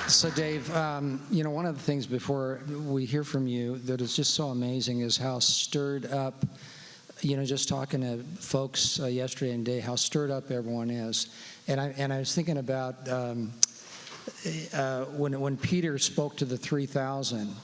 So, Dave, one of the things before we hear from you that is just so amazing is how stirred up, just talking to folks yesterday and today, how stirred up everyone is. And I was thinking about when Peter spoke to the 3,000,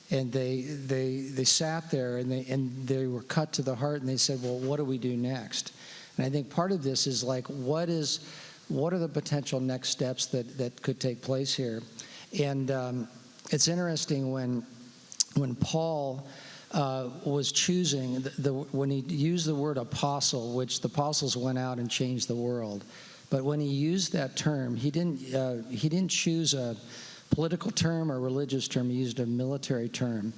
and they sat there and they were cut to the heart, and they said, well, what do we do next? And I think part of this is like, what are the potential next steps that could take place here? And it's interesting when Paul was choosing, when he used the word apostle, which the apostles went out and changed the world. But when he used that term, he didn't choose a political term or religious term. He used a military term.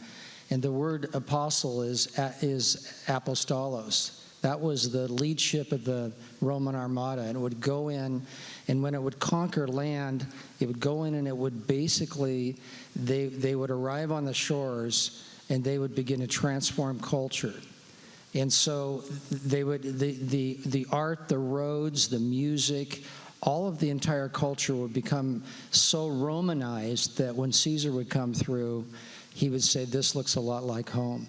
And the word apostle is apostolos. That was the leadership of the Roman Armada, and it would go in, and when it would conquer land, it would go in and it would basically, they would arrive on the shores, and they would begin to transform culture. And so they would, the art, the roads, the music, all of the entire culture would become so Romanized that when Caesar would come through, he would say, this looks a lot like home.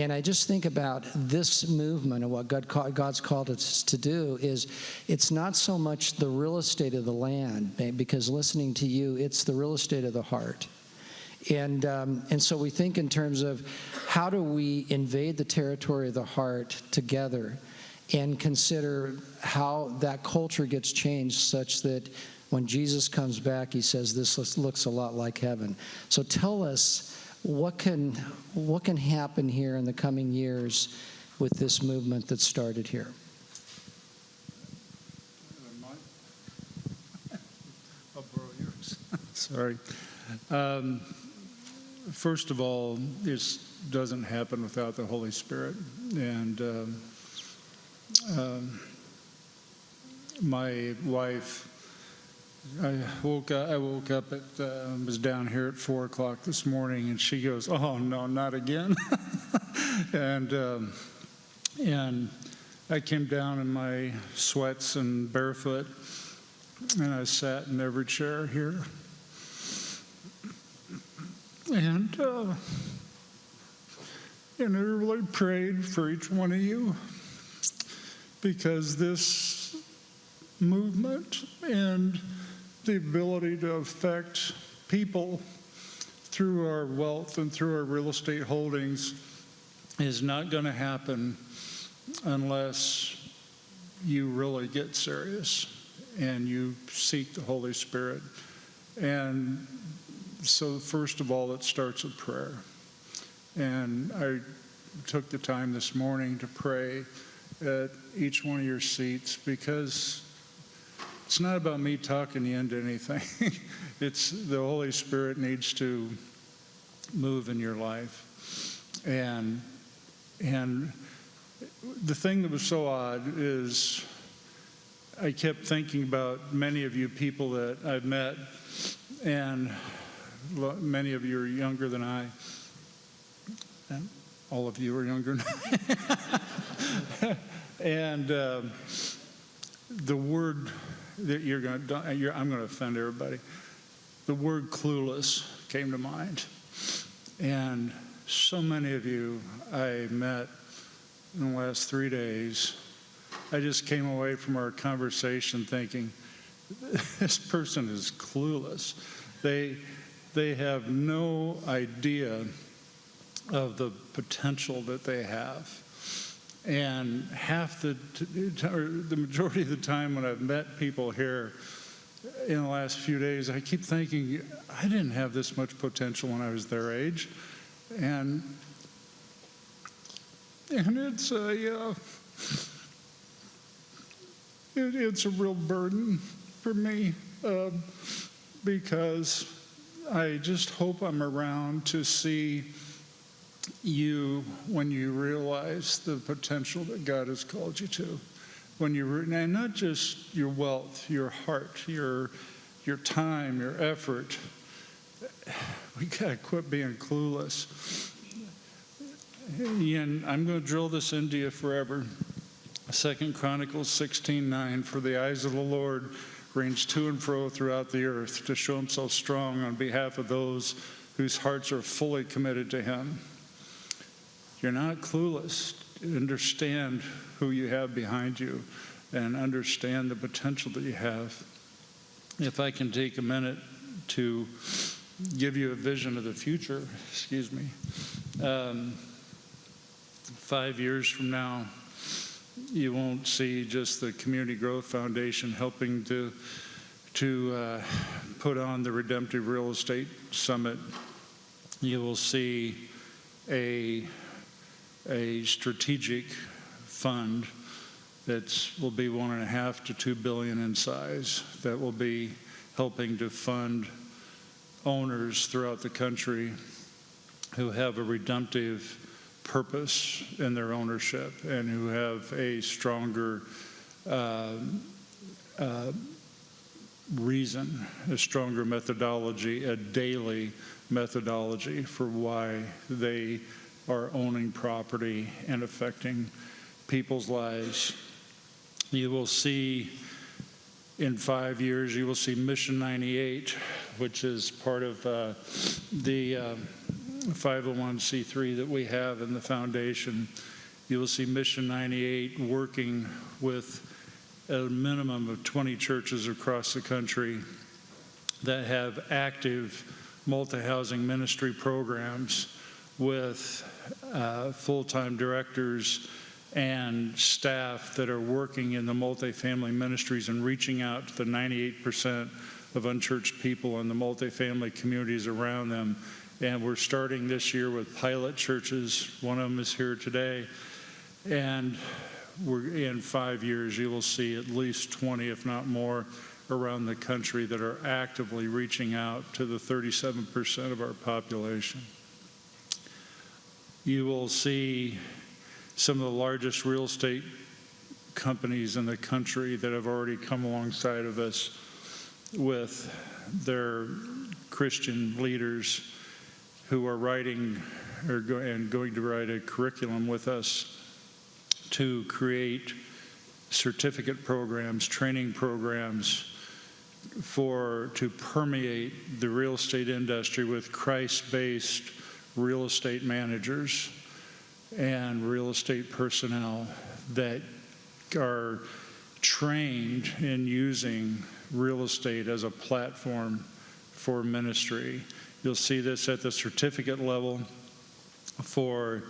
And I just think about this movement and what God's called us to do is it's not so much the real estate of the land, because listening to you, it's the real estate of the heart. And so we think in terms of how do we invade the territory of the heart together and consider how that culture gets changed such that when Jesus comes back, he says, this looks a lot like heaven. So tell us, what can happen here in the coming years with this movement that started here? I'll borrow yours. Sorry. First of all, this doesn't happen without the Holy Spirit. And my wife, I woke up at, was down here at 4 o'clock this morning, and she goes, oh, no, not again. and I came down in my sweats and barefoot, and I sat in every chair here. And I really prayed for each one of you, because this movement and the ability to affect people through our wealth and through our real estate holdings is not going to happen unless you really get serious and you seek the Holy Spirit. And so first of all, it starts with prayer. And I took the time this morning to pray at each one of your seats, because it's not about me talking you into anything. It's the Holy Spirit needs to move in your life. And the thing that was so odd is I kept thinking about many of you people that I've met, and many of you are younger than I, and all of you are younger than I. And the word that I'm going to offend everybody. The word clueless came to mind. And so many of you I met in the last 3 days, I just came away from our conversation thinking, this person is clueless. They have no idea of the potential that they have. And the majority of the time when I've met people here in the last few days, I keep thinking, I didn't have this much potential when I was their age. And it's a real burden for me, because I just hope I'm around to see you when you realize the potential that God has called you to. And not just your wealth, your heart, your time, your effort. We got to quit being clueless. And I'm going to drill this into you forever. 2 Chronicles 16:9, for the eyes of the Lord reigns to and fro throughout the earth to show himself strong on behalf of those whose hearts are fully committed to him. You're not clueless. Understand who you have behind you and understand the potential that you have. If I can take a minute to give you a vision of the future, 5 years from now, you won't see just the Community Growth Foundation helping to put on the Redemptive Real Estate Summit. You will see a strategic fund that will be $1.5 to $2 billion in size that will be helping to fund owners throughout the country who have a redemptive purpose in their ownership and who have a stronger reason, a stronger methodology, a daily methodology for why they are owning property and affecting people's lives. You will see in 5 years, you will see Mission 98, which is part of the 501c3 that we have in the foundation. You will see Mission 98 working with a minimum of 20 churches across the country that have active multi-housing ministry programs with full-time directors and staff that are working in the multifamily ministries and reaching out to the 98% of unchurched people in the multifamily communities around them. And we're starting this year with pilot churches. One of them is here today. And in 5 years, you will see at least 20, if not more, around the country that are actively reaching out to the 37% of our population. You will see some of the largest real estate companies in the country that have already come alongside of us with their Christian leaders who are writing and going to write a curriculum with us to create certificate programs, training programs to permeate the real estate industry with Christ-based real estate managers and real estate personnel that are trained in using real estate as a platform for ministry. You'll see this at the certificate level for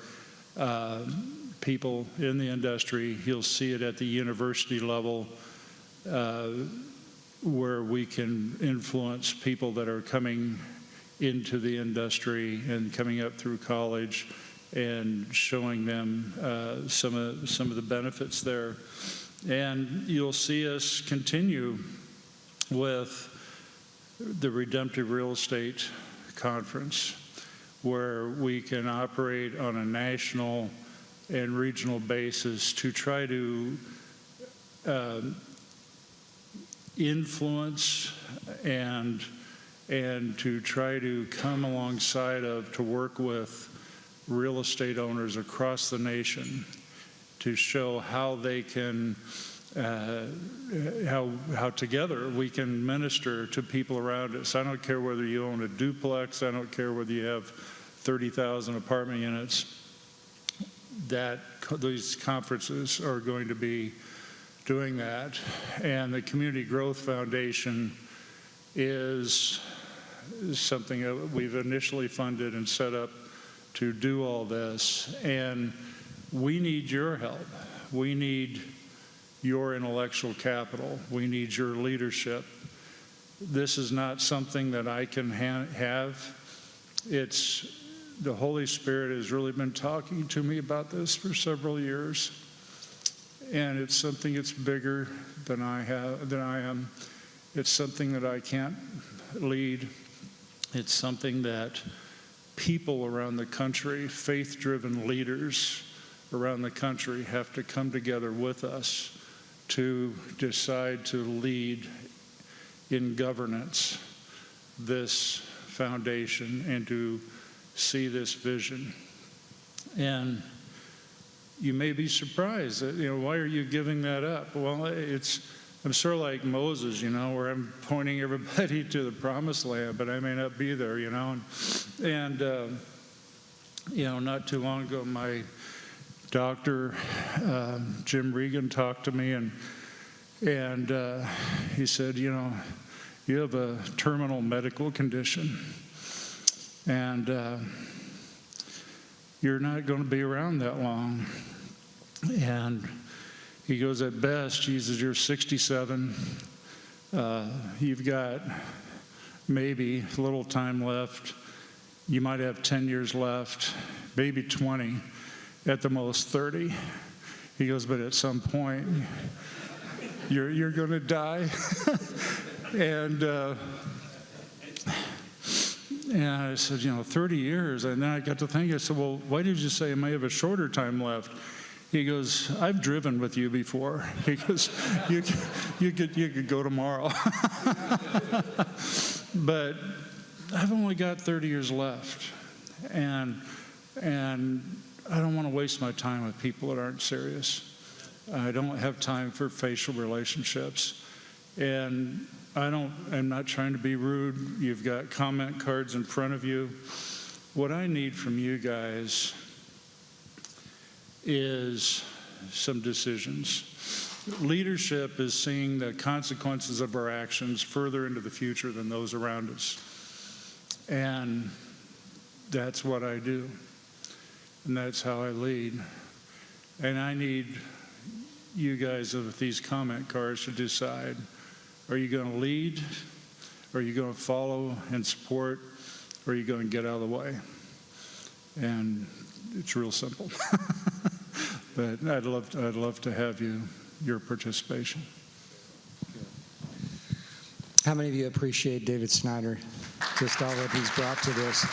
people in the industry. You'll see it at the university level where we can influence people that are coming into the industry and coming up through college and showing them some of the benefits there. And you'll see us continue with the Redemptive Real Estate Conference, where we can operate on a national and regional basis to try to influence and to try to come alongside of, to work with real estate owners across the nation to show how they can, how together we can minister to people around us. I don't care whether you own a duplex, I don't care whether you have 30,000 apartment units, that these conferences are going to be doing that. And the Community Growth Foundation is something that we've initially funded and set up to do all this. And we need your help. We need your intellectual capital. We need your leadership. This is not something that I can have. It's the Holy Spirit has really been talking to me about this for several years. And it's something that's bigger than I am. It's something that I can't lead. It's something that people around the country, faith-driven leaders around the country, have to come together with us to decide to lead in governance this foundation and to see this vision. And you may be surprised that, why are you giving that up? Well, it's I'm sort of like Moses, where I'm pointing everybody to the promised land, but I may not be there, And not too long ago, my doctor, Jim Regan, talked to me, and he said, you have a terminal medical condition, and you're not going to be around that long. And he goes, at best, Jesus, you're 67. You've got maybe a little time left. You might have 10 years left, maybe 20, at the most 30. He goes, but at some point, you're going to die. And I said, 30 years. And then I got to think, I said, well, why did you say I may have a shorter time left? He goes, I've driven with you before. He goes, you could go tomorrow. But I've only got 30 years left. And I don't want to waste my time with people that aren't serious. I don't have time for facial relationships. And I'm not trying to be rude. You've got comment cards in front of you. What I need from you guys is some decisions. Leadership is seeing the consequences of our actions further into the future than those around us. And that's what I do. And that's how I lead. And I need you guys with these comment cards to decide, are you going to lead? Are you going to follow and support? Or are you going to get out of the way? And it's real simple. But I'd love to have your participation. How many of you appreciate David Snyder? Just all that he's brought to this.